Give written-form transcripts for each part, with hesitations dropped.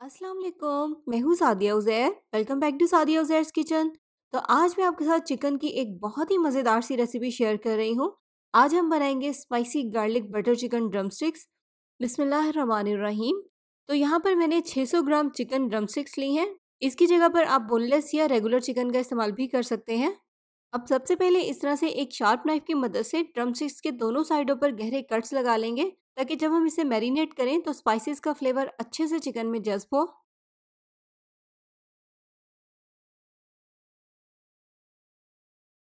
अस्सलाम वालेकुम, मैं हूँ Sadia Uzair. Welcome back to Sadia Uzair's kitchen. तो आज मैं आपके साथ चिकन की एक बहुत ही मज़ेदार सी रेसिपी शेयर कर रही हूँ। आज हम बनाएंगे spicy garlic butter chicken drum sticks. बिस्मिल्लाहिर्रहमानिर्रहीम। तो यहाँ पर मैंने 600 ग्राम चिकन ड्रम स्टिक्स ली हैं। इसकी जगह पर आप बोनलेस या रेगुलर चिकन का इस्तेमाल भी कर सकते हैं। अब सबसे पहले इस तरह से एक शार्प नाइफ की मदद से ड्रम स्टिक्स के दोनों साइडों पर गहरे कट्स लगा लेंगे, ताकि जब हम इसे मैरिनेट करें तो स्पाइसेस का फ्लेवर अच्छे से चिकन में जज्ब हो।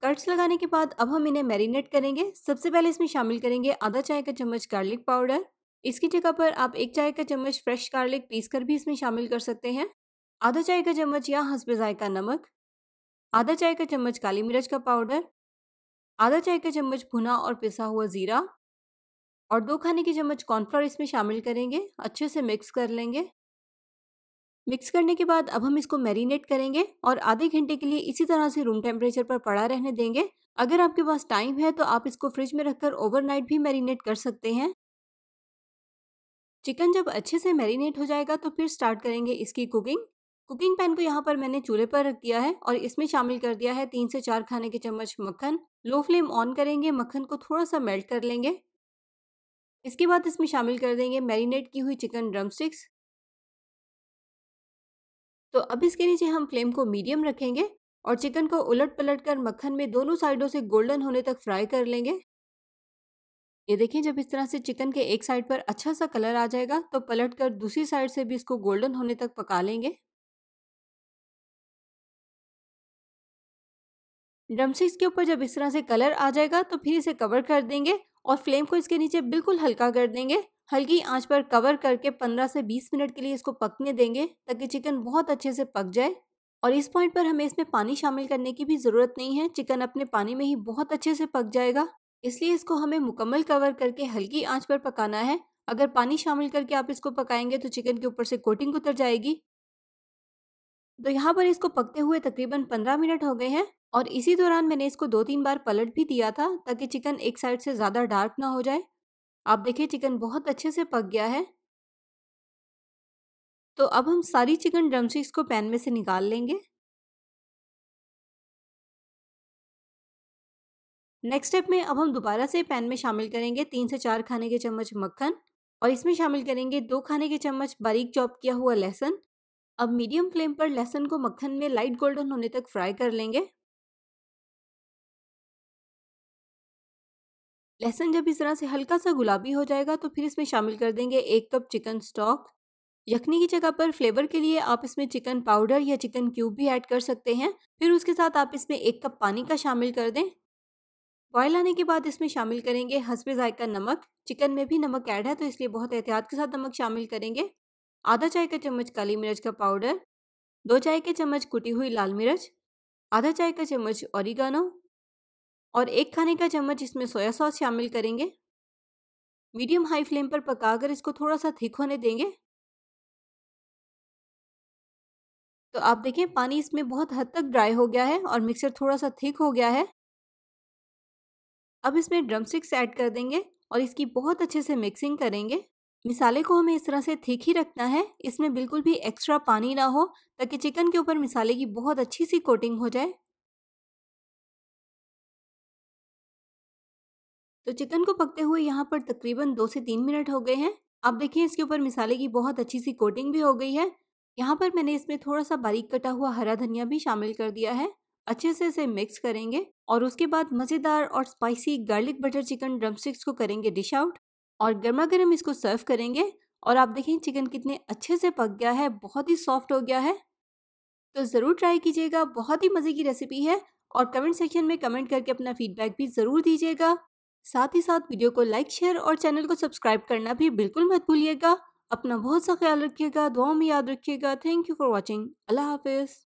कट्स लगाने के बाद अब हम इन्हें मैरिनेट करेंगे। सबसे पहले इसमें शामिल करेंगे आधा चाय का चम्मच गार्लिक पाउडर। इसकी जगह पर आप एक चाय का चम्मच फ्रेश गार्लिक पीस कर भी इसमें शामिल कर सकते हैं। आधा चाय का चम्मच या हस्बे जायका नमक। आधा चाय का चम्मच काली मिर्च का पाउडर। आधा चाय का चम्मच भुना और पिसा हुआ जीरा और 2 खाने की चम्मच कॉर्नफ्लोर इसमें शामिल करेंगे। अच्छे से मिक्स कर लेंगे। मिक्स करने के बाद अब हम इसको मैरिनेट करेंगे और आधे घंटे के लिए इसी तरह से रूम टेम्परेचर पर पड़ा रहने देंगे। अगर आपके पास टाइम है तो आप इसको फ्रिज में रखकर ओवरनाइट भी मैरिनेट कर सकते हैं। चिकन जब अच्छे से मैरिनेट हो जाएगा तो फिर स्टार्ट करेंगे इसकी कुकिंग। कुकिंग पैन को यहाँ पर मैंने चूल्हे पर रख दिया है और इसमें शामिल कर दिया है 3 से 4 खाने के चम्मच मक्खन। लो फ्लेम ऑन करेंगे, मक्खन को थोड़ा सा मेल्ट कर लेंगे। इसके बाद इसमें शामिल कर देंगे मैरिनेट की हुई चिकन ड्रम स्टिक्स। तो अब इसके नीचे हम फ्लेम को मीडियम रखेंगे और चिकन को उलट पलट कर मक्खन में दोनों साइडों से गोल्डन होने तक फ्राई कर लेंगे। ये देखिए, जब इस तरह से चिकन के एक साइड पर अच्छा सा कलर आ जाएगा तो पलट कर दूसरी साइड से भी इसको गोल्डन होने तक पका लेंगे। ड्रमस्टिक्स के ऊपर जब इस तरह से कलर आ जाएगा तो फिर इसे कवर कर देंगे और फ्लेम को इसके नीचे बिल्कुल हल्का कर देंगे। हल्की आंच पर कवर करके 15 से 20 मिनट के लिए इसको पकने देंगे, ताकि चिकन बहुत अच्छे से पक जाए। और इस पॉइंट पर हमें इसमें पानी शामिल करने की भी ज़रूरत नहीं है, चिकन अपने पानी में ही बहुत अच्छे से पक जाएगा। इसलिए इसको हमें मुकम्मल कवर करके हल्की आंच पर पकाना है। अगर पानी शामिल करके आप इसको पकाएंगे तो चिकन के ऊपर से कोटिंग उतर जाएगी। तो यहाँ पर इसको पकते हुए तकरीबन 15 मिनट हो गए हैं और इसी दौरान मैंने इसको 2-3 बार पलट भी दिया था, ताकि चिकन एक साइड से ज़्यादा डार्क ना हो जाए। आप देखिए, चिकन बहुत अच्छे से पक गया है। तो अब हम सारी चिकन ड्रमस्टिक्स को पैन में से निकाल लेंगे। नेक्स्ट स्टेप में अब हम दोबारा से पैन में शामिल करेंगे 3 से 4 खाने के चम्मच मक्खन और इसमें शामिल करेंगे 2 खाने के चम्मच बारीक चॉप किया हुआ लहसुन। अब मीडियम फ्लेम पर लहसुन को मक्खन में लाइट गोल्डन होने तक फ्राई कर लेंगे। लहसुन जब इस तरह से हल्का सा गुलाबी हो जाएगा तो फिर इसमें शामिल कर देंगे 1 कप चिकन स्टॉक। यखनी की जगह पर फ्लेवर के लिए आप इसमें चिकन पाउडर या चिकन क्यूब भी ऐड कर सकते हैं। फिर उसके साथ आप इसमें 1 कप पानी का शामिल कर दें। बॉयल आने के बाद इसमें शामिल करेंगे हस्बे जायका नमक। चिकन में भी नमक ऐड है तो इसलिए बहुत एहतियात के साथ नमक शामिल करेंगे। आधा चाय का चम्मच काली मिर्च का पाउडर, 2 चाय के चम्मच कुटी हुई लाल मिर्च, आधा चाय का चम्मच ऑरिगानो और 1 खाने का चम्मच इसमें सोया सॉस शामिल करेंगे। मीडियम हाई फ्लेम पर पकाकर इसको थोड़ा सा थिक होने देंगे। तो आप देखें, पानी इसमें बहुत हद तक ड्राई हो गया है और मिक्सचर थोड़ा सा थिक हो गया है। अब इसमें ड्रमस्टिक्स ऐड कर देंगे और इसकी बहुत अच्छे से मिक्सिंग करेंगे। मिसाले को हमें इस तरह से थिक ही रखना है, इसमें बिल्कुल भी एक्स्ट्रा पानी ना हो, ताकि चिकन के ऊपर मिसाले की बहुत अच्छी सी कोटिंग हो जाए। तो चिकन को पकते हुए यहाँ पर तकरीबन 2 से 3 मिनट हो गए हैं। आप देखिए, इसके ऊपर मिसाले की बहुत अच्छी सी कोटिंग भी हो गई है। यहाँ पर मैंने इसमें थोड़ा सा बारीक कटा हुआ हरा धनिया भी शामिल कर दिया है। अच्छे से इसे मिक्स करेंगे और उसके बाद मज़ेदार और spicy garlic butter chicken drumsticks को करेंगे डिश आउट और गर्मा गर्म इसको सर्व करेंगे। और आप देखें, चिकन कितने अच्छे से पक गया है, बहुत ही सॉफ्ट हो गया है। तो ज़रूर ट्राई कीजिएगा, बहुत ही मज़े की रेसिपी है। और कमेंट सेक्शन में कमेंट करके अपना फीडबैक भी ज़रूर दीजिएगा। साथ ही साथ वीडियो को लाइक, शेयर और चैनल को सब्सक्राइब करना भी बिल्कुल मत भूलिएगा। अपना बहुत सा ख्याल रखिएगा, दुआओं में याद रखिएगा। Thank you for watching. अल्लाह हाफिज़।